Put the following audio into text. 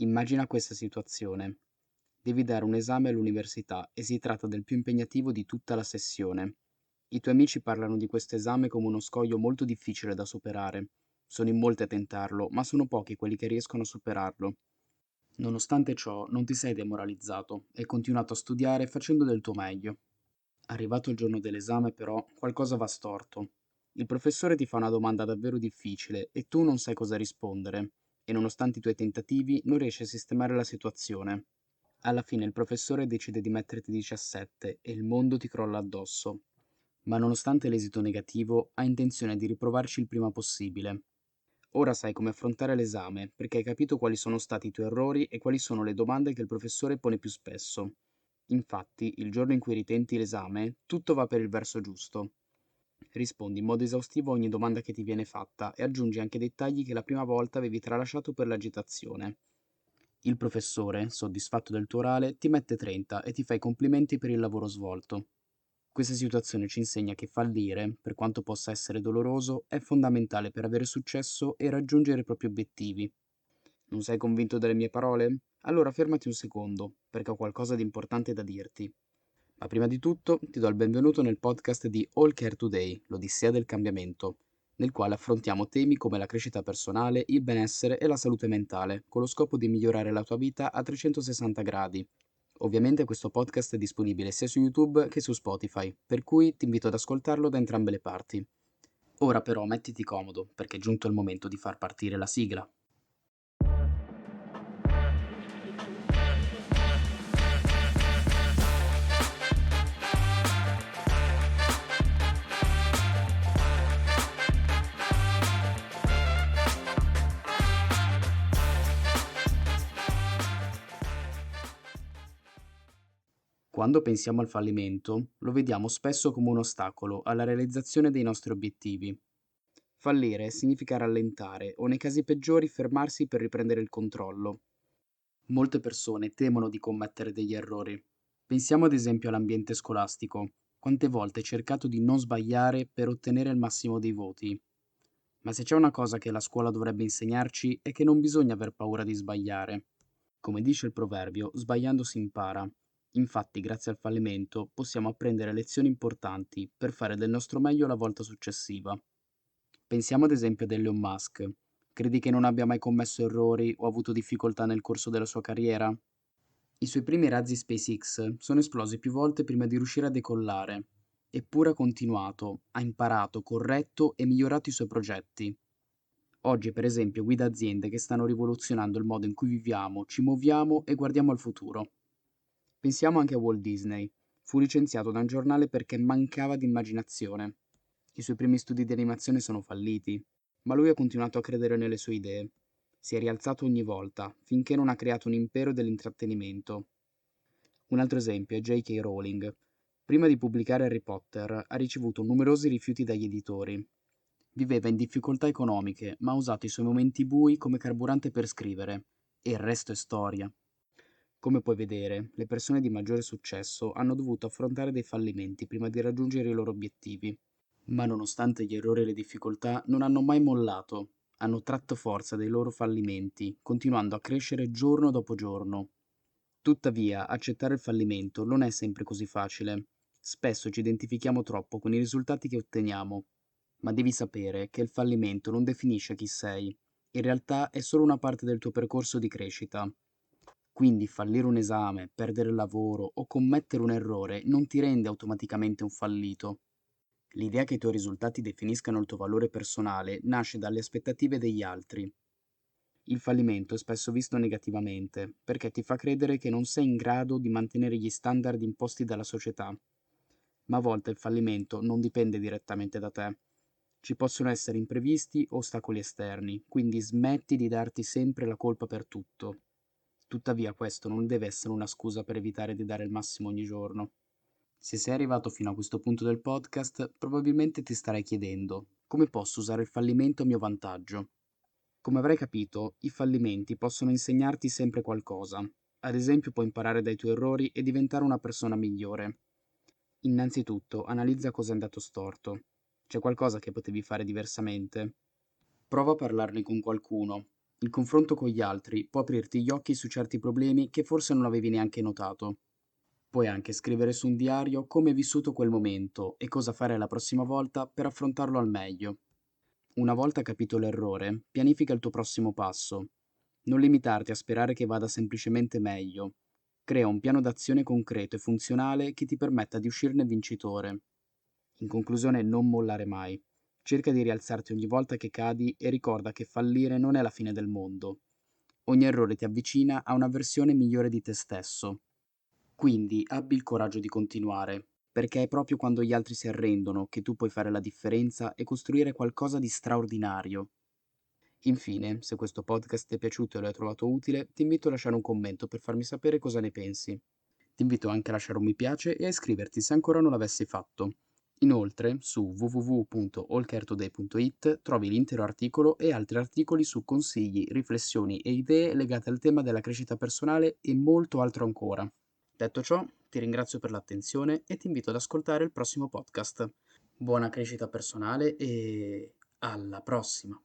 Immagina questa situazione. Devi dare un esame all'università e si tratta del più impegnativo di tutta la sessione. I tuoi amici parlano di questo esame come uno scoglio molto difficile da superare. Sono in molti a tentarlo, ma sono pochi quelli che riescono a superarlo. Nonostante ciò, non ti sei demoralizzato e hai continuato a studiare facendo del tuo meglio. Arrivato il giorno dell'esame, però, qualcosa va storto. Il professore ti fa una domanda davvero difficile e tu non sai cosa rispondere, e nonostante i tuoi tentativi non riesci a sistemare la situazione. Alla fine il professore decide di metterti 17 e il mondo ti crolla addosso. Ma nonostante l'esito negativo, ha intenzione di riprovarci il prima possibile. Ora sai come affrontare l'esame, perché hai capito quali sono stati i tuoi errori e quali sono le domande che il professore pone più spesso. Infatti, il giorno in cui ritenti l'esame, tutto va per il verso giusto. Rispondi in modo esaustivo a ogni domanda che ti viene fatta e aggiungi anche dettagli che la prima volta avevi tralasciato per l'agitazione. Il professore, soddisfatto del tuo orale, ti mette 30 e ti fa i complimenti per il lavoro svolto. Questa situazione ci insegna che fallire, per quanto possa essere doloroso, è fondamentale per avere successo e raggiungere i propri obiettivi. Non sei convinto delle mie parole? Allora fermati un secondo, perché ho qualcosa di importante da dirti. Ma prima di tutto ti do il benvenuto nel podcast di All Care Today, l'Odissea del cambiamento, nel quale affrontiamo temi come la crescita personale, il benessere e la salute mentale, con lo scopo di migliorare la tua vita a 360 gradi. Ovviamente questo podcast è disponibile sia su YouTube che su Spotify, per cui ti invito ad ascoltarlo da entrambe le parti. Ora però mettiti comodo, perché è giunto il momento di far partire la sigla. Quando pensiamo al fallimento, lo vediamo spesso come un ostacolo alla realizzazione dei nostri obiettivi. Fallire significa rallentare o nei casi peggiori fermarsi per riprendere il controllo. Molte persone temono di commettere degli errori. Pensiamo ad esempio all'ambiente scolastico. Quante volte hai cercato di non sbagliare per ottenere il massimo dei voti? Ma se c'è una cosa che la scuola dovrebbe insegnarci è che non bisogna aver paura di sbagliare. Come dice il proverbio, sbagliando si impara. Infatti, grazie al fallimento, possiamo apprendere lezioni importanti per fare del nostro meglio la volta successiva. Pensiamo ad esempio ad Elon Musk. Credi che non abbia mai commesso errori o avuto difficoltà nel corso della sua carriera? I suoi primi razzi SpaceX sono esplosi più volte prima di riuscire a decollare, eppure ha continuato, ha imparato, corretto e migliorato i suoi progetti. Oggi, per esempio, guida aziende che stanno rivoluzionando il modo in cui viviamo, ci muoviamo e guardiamo al futuro. Pensiamo anche a Walt Disney. Fu licenziato da un giornale perché mancava di immaginazione. I suoi primi studi di animazione sono falliti, ma lui ha continuato a credere nelle sue idee. Si è rialzato ogni volta, finché non ha creato un impero dell'intrattenimento. Un altro esempio è J.K. Rowling. Prima di pubblicare Harry Potter ha ricevuto numerosi rifiuti dagli editori. Viveva in difficoltà economiche, ma ha usato i suoi momenti bui come carburante per scrivere. E il resto è storia. Come puoi vedere, le persone di maggiore successo hanno dovuto affrontare dei fallimenti prima di raggiungere i loro obiettivi. Ma nonostante gli errori e le difficoltà, non hanno mai mollato. Hanno tratto forza dai loro fallimenti, continuando a crescere giorno dopo giorno. Tuttavia, accettare il fallimento non è sempre così facile. Spesso ci identifichiamo troppo con i risultati che otteniamo, ma devi sapere che il fallimento non definisce chi sei. In realtà è solo una parte del tuo percorso di crescita. Quindi fallire un esame, perdere il lavoro o commettere un errore non ti rende automaticamente un fallito. L'idea che i tuoi risultati definiscano il tuo valore personale nasce dalle aspettative degli altri. Il fallimento è spesso visto negativamente, perché ti fa credere che non sei in grado di mantenere gli standard imposti dalla società. Ma a volte il fallimento non dipende direttamente da te. Ci possono essere imprevisti o ostacoli esterni, quindi smetti di darti sempre la colpa per tutto. Tuttavia questo non deve essere una scusa per evitare di dare il massimo ogni giorno. Se sei arrivato fino a questo punto del podcast, probabilmente ti starai chiedendo come posso usare il fallimento a mio vantaggio. Come avrai capito, i fallimenti possono insegnarti sempre qualcosa. Ad esempio, puoi imparare dai tuoi errori e diventare una persona migliore. Innanzitutto, analizza cosa è andato storto. C'è qualcosa che potevi fare diversamente? Prova a parlarne con qualcuno. Il confronto con gli altri può aprirti gli occhi su certi problemi che forse non avevi neanche notato. Puoi anche scrivere su un diario come hai vissuto quel momento e cosa fare la prossima volta per affrontarlo al meglio. Una volta capito l'errore, pianifica il tuo prossimo passo. Non limitarti a sperare che vada semplicemente meglio. Crea un piano d'azione concreto e funzionale che ti permetta di uscirne vincitore. In conclusione, non mollare mai. Cerca di rialzarti ogni volta che cadi e ricorda che fallire non è la fine del mondo. Ogni errore ti avvicina a una versione migliore di te stesso. Quindi abbi il coraggio di continuare, perché è proprio quando gli altri si arrendono che tu puoi fare la differenza e costruire qualcosa di straordinario. Infine, se questo podcast ti è piaciuto e lo hai trovato utile, ti invito a lasciare un commento per farmi sapere cosa ne pensi. Ti invito anche a lasciare un mi piace e a iscriverti se ancora non l'avessi fatto. Inoltre, su www.allcaretoday.it trovi l'intero articolo e altri articoli su consigli, riflessioni e idee legate al tema della crescita personale e molto altro ancora. Detto ciò, ti ringrazio per l'attenzione e ti invito ad ascoltare il prossimo podcast. Buona crescita personale e alla prossima!